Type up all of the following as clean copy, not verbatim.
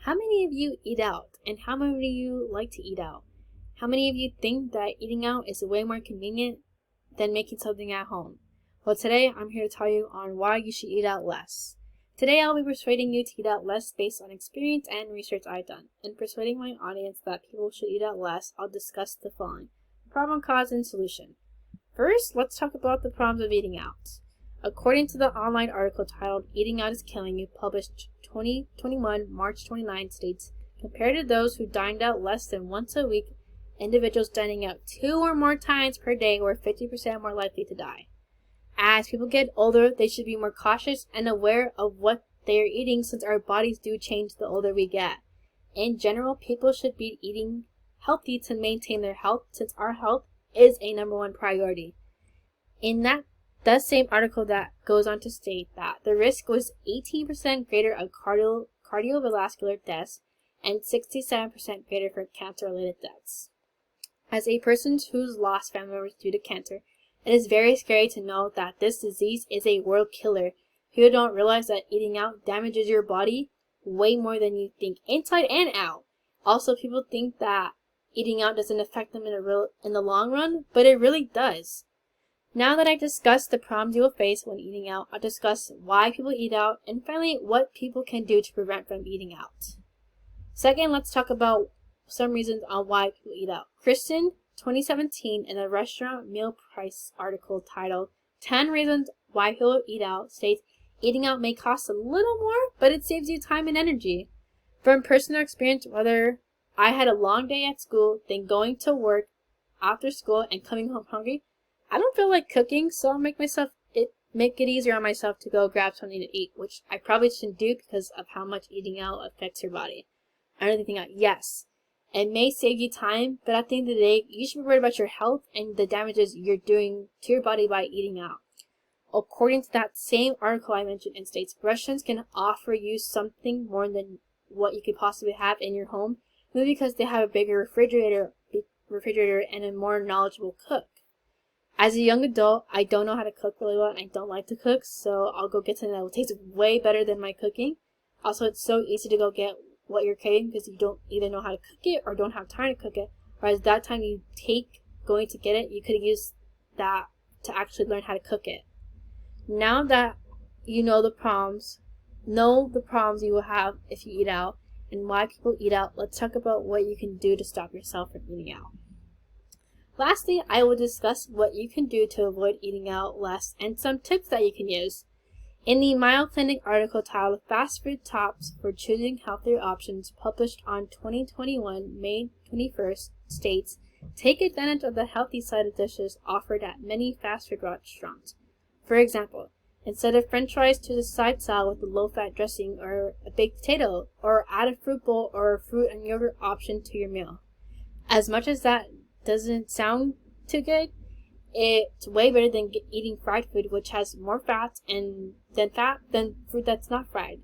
How many of you eat out, and how many of you like to eat out? How many of you think that eating out is way more convenient than making something at home? Well, today I'm here to tell you on why you should eat out less. Today I'll be persuading you to eat out less based on experience and research I've done. In persuading my audience that people should eat out less, I'll discuss the following: problem, cause, and solution. First, let's talk about the problems of eating out. According to the online article titled "Eating Out is Killing You," published 2021 March 29, states, compared to those who dined out less than once a week, individuals dining out 2 or more times per day were 50% more likely to die. As people get older, they should be more cautious and aware of what they are eating, since our bodies do change the older we get. In general, people should be eating healthy to maintain their health, since our health is a #1 priority. In that same article that goes on to state that the risk was 18% greater of cardiovascular deaths and 67% greater for cancer-related deaths. As a person who's lost family members due to cancer, it is very scary to know that this disease is a world killer. People don't realize that eating out damages your body way more than you think, inside and out. Also, people think that eating out doesn't affect them in the long run, but it really does. Now that I've discussed the problems you will face when eating out, I'll discuss why people eat out, and finally, what people can do to prevent from eating out. Second, let's talk about some reasons on why people eat out. Kristen, 2017, in a restaurant meal price article titled 10 Reasons Why People Eat Out, states, eating out may cost a little more, but it saves you time and energy. From personal experience, whether I had a long day at school, then going to work after school and coming home hungry, I don't feel like cooking, so I'll make it easier on myself to go grab something to eat, which I probably shouldn't do because of how much eating out affects your body. Another thing, yes, it may save you time, but at the end of the day, you should be worried about your health and the damages you're doing to your body by eating out. According to that same article I mentioned, it states restaurants can offer you something more than what you could possibly have in your home, maybe because they have a bigger refrigerator and a more knowledgeable cook. As a young adult, I don't know how to cook really well, and I don't like to cook, so I'll go get something that will taste way better than my cooking. Also, it's so easy to go get what you're craving because you don't either know how to cook it or don't have time to cook it. Whereas that time you take going to get it, you could use that to actually learn how to cook it. Now that you know the problems you will have if you eat out and why people eat out, let's talk about what you can do to stop yourself from eating out. Lastly, I will discuss what you can do to avoid eating out less and some tips that you can use. In the Mayo Clinic article titled Fast Food Tops for Choosing Healthier Options, published on 2021 May 21st, states, take advantage of the healthy side of dishes offered at many fast food restaurants. For example, instead of french fries, choose a side salad with a low-fat dressing or a baked potato, or add a fruit bowl or a fruit and yogurt option to your meal. As much as that doesn't sound too good, it's way better than eating fried food, which has more fat than food that's not fried.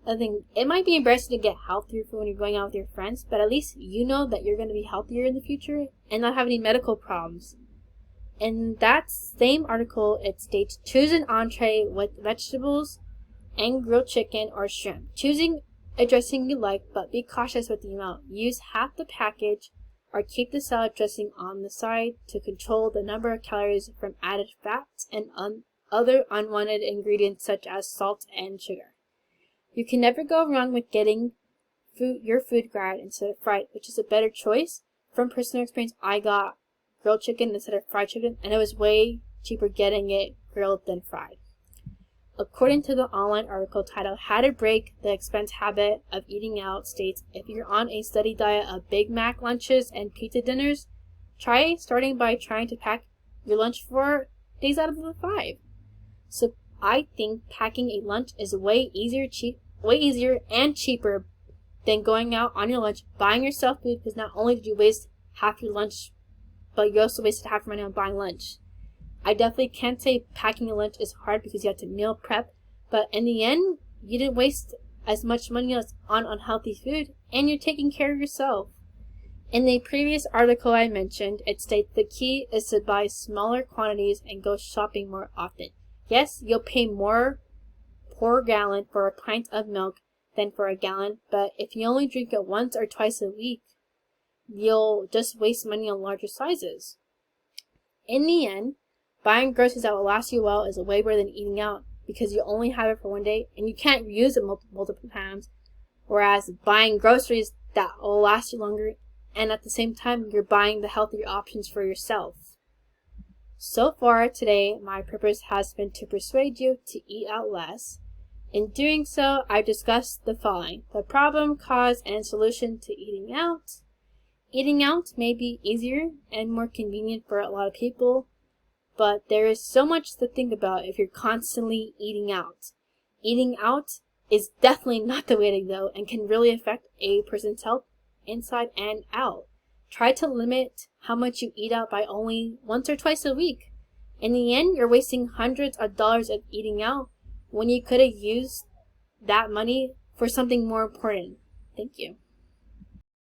I think it might be embarrassing to get healthier food when you're going out with your friends, but at least you know that you're going to be healthier in the future and not have any medical problems. In that same article, it states, choose an entree with vegetables and grilled chicken or shrimp. Choosing a dressing you like, but be cautious with the amount. Use half the package or keep the salad dressing on the side to control the number of calories from added fats and other unwanted ingredients such as salt and sugar. You can never go wrong with getting your food grilled instead of fried, which is a better choice. From personal experience, I got grilled chicken instead of fried chicken, and it was way cheaper getting it grilled than fried. According to the online article titled How to Break the Expense Habit of Eating Out, states, if you're on a steady diet of Big Mac lunches and pizza dinners, try starting by trying to pack your lunch 4 days out of the 5. So I think packing a lunch is way easier and cheaper than going out on your lunch, buying yourself food, because not only did you waste half your lunch, but you also wasted half your money on buying lunch. I definitely can't say packing a lunch is hard because you have to meal prep, but in the end, you didn't waste as much money on unhealthy food, and you're taking care of yourself. In the previous article I mentioned, it states the key is to buy smaller quantities and go shopping more often. Yes, you'll pay more per gallon for a pint of milk, than for a gallon, but if you only drink it once or twice a week, you'll just waste money on larger sizes. In the end, buying groceries that will last you well is way better than eating out because you only have it for one day and you can't reuse it multiple times, whereas buying groceries that will last you longer and at the same time you're buying the healthier options for yourself. So far today, my purpose has been to persuade you to eat out less. In doing so, I've discussed the following: the problem, cause, and solution to eating out. Eating out may be easier and more convenient for a lot of people, but there is so much to think about if you're constantly eating out. Eating out is definitely not the way to go and can really affect a person's health inside and out. Try to limit how much you eat out by only once or twice a week. In the end, you're wasting hundreds of dollars of eating out when you could have used that money for something more important. Thank you.